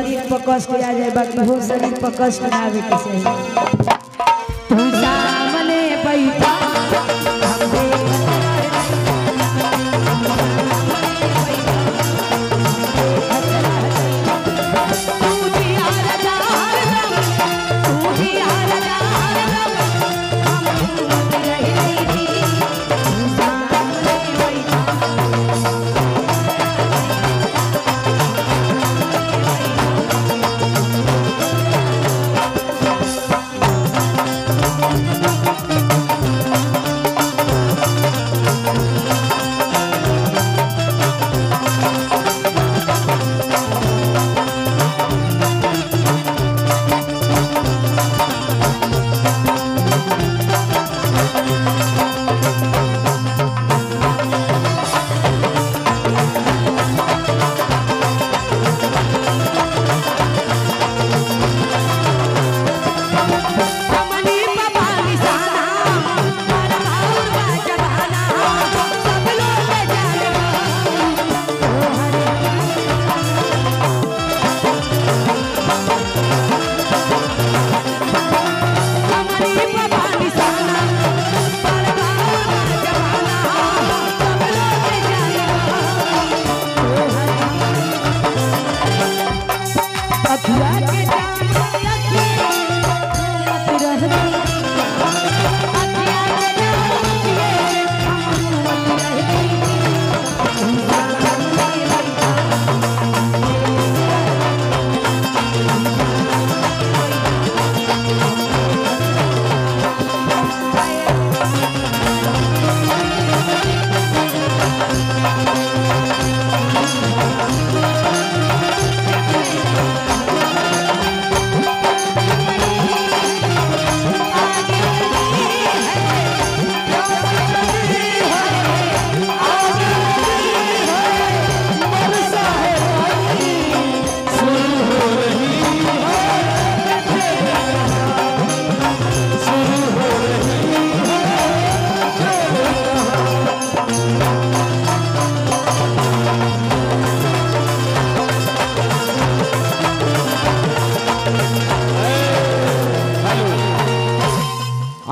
शरीर पर कष्ट आ जाए बाकी हो शरीर पर कष्ट ना आवे किसे तू सामने बैठा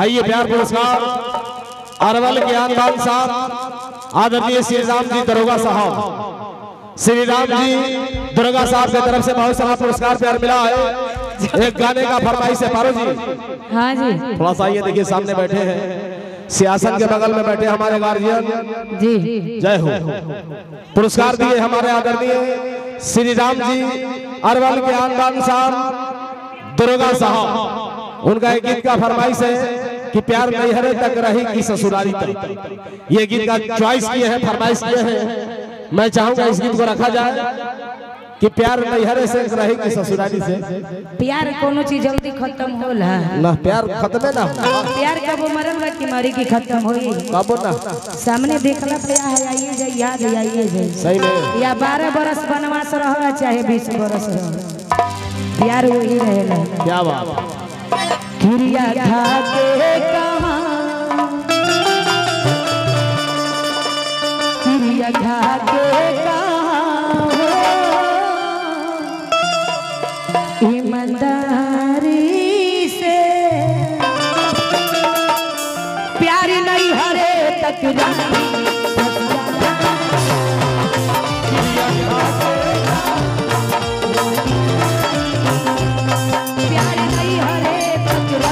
आइए प्यार पुरस्कार अरवल के आनदान साहब आदरणीय श्री राम जी दरोगा साहब, श्री राम जी दरोगा साहब की तरफ से बहुत सारा पुरस्कार प्यार मिला है। एक गाने का फरमाइश है पारो जी। हाँ जी थोड़ा सा ये देखिए सामने बैठे हैं, सियासत के बगल में बैठे हमारे गार्जियन जी जय हो। पुरस्कार दिए हमारे आदरणीय श्री राम जी अरवल के आनदान साहब दरोगा साहब। उनका एक गीत का फरमाइश है कि प्यार नैहरे तक रही कि ससुरारी तक। ये गीत का चॉइस किए हैं, फरमाइश किए हैं। मैं चाहूंगा इस गीत को रखा जाए कि प्यार नैहरे से रही कि ससुरारी से। प्यार कोनो चीज जल्दी खत्म होला ना, प्यार खत्म ना हो। प्यार कब मरल बा कि मरी की खत्म होई कब ना सामने देखला पे आइए जाए याद आइए जाए सही में। या 12 बरस बनवास रह चाहे 20 बरस रह प्यार वही रहेला। क्या बात क्रिया था के कहां क्रिया था के कहां ईमानदारी से प्यार नहीं हरे तक रही Yeah.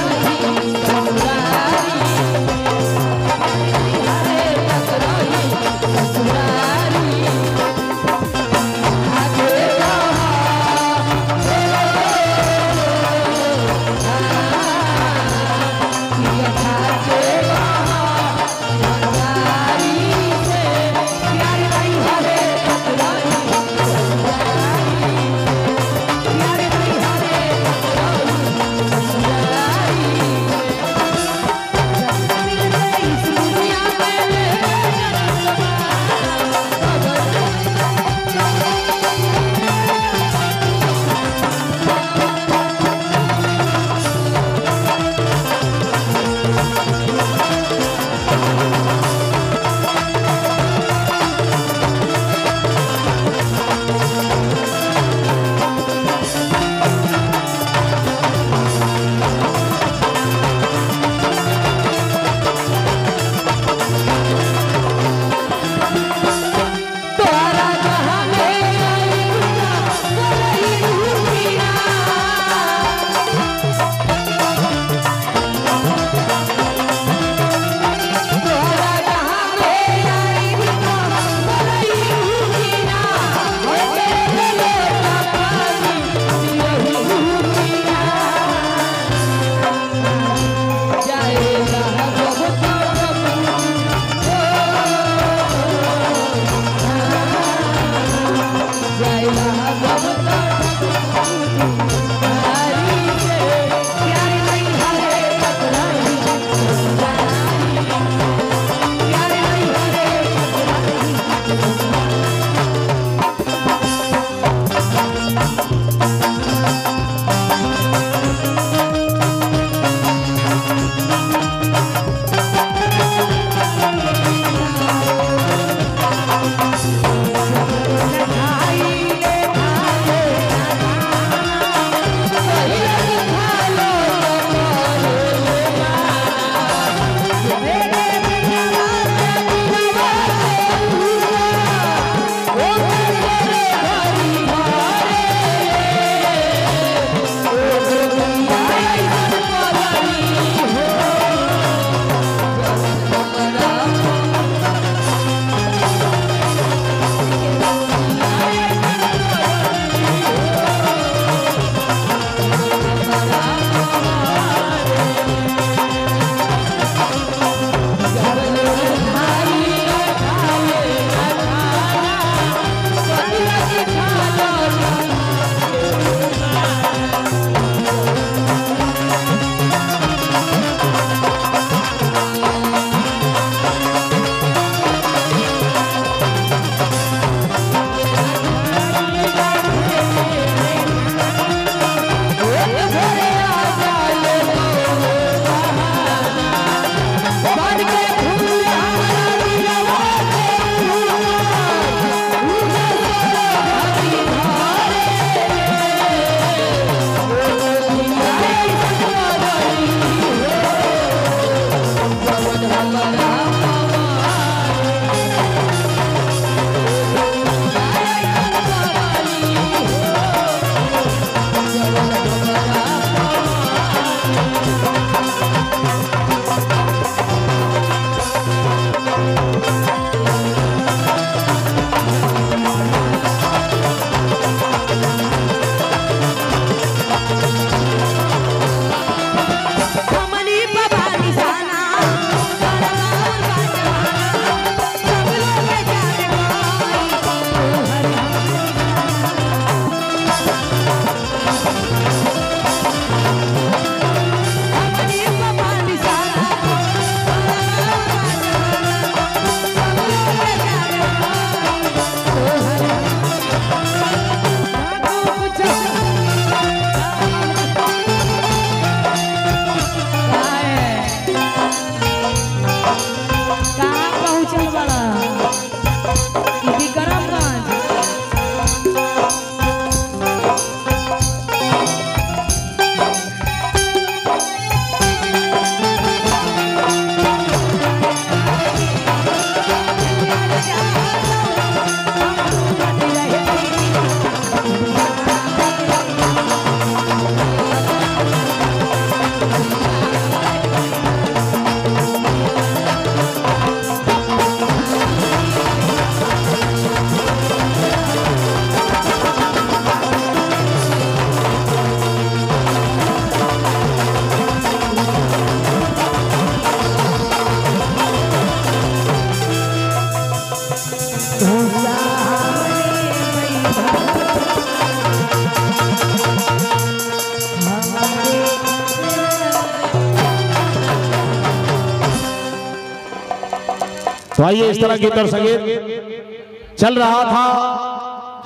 तो आइए इस तरह गीत और संगीत चल रहा था।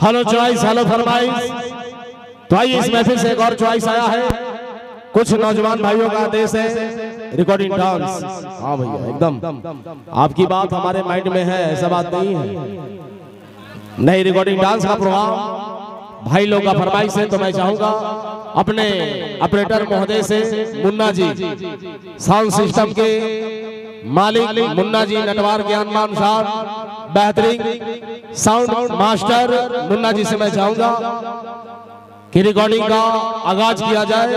हेलो चॉइस, हेलो फरमाइश। तो आइए इस महफिल से एक और चॉइस आया है। कुछ नौजवान भाइयों का आदेश है रिकॉर्डिंग डांस। हाँ भैया एकदम आपकी बात हमारे माइंड में है, ऐसा बात नहीं है। नहीं, रिकॉर्डिंग डांस का प्रभाव भाई लोग का फरमाइश है। तो मैं चाहूंगा अपने ऑपरेटर महोदय से, मुन्ना जी, साउंड सिस्टम के मालिक मुन्ना जी, नटवार ज्ञानमान साहब, बेहतरीन साउंड मास्टर मुन्ना जी से मैं चाहूंगा कि रिकॉर्डिंग का आगाज किया जाए।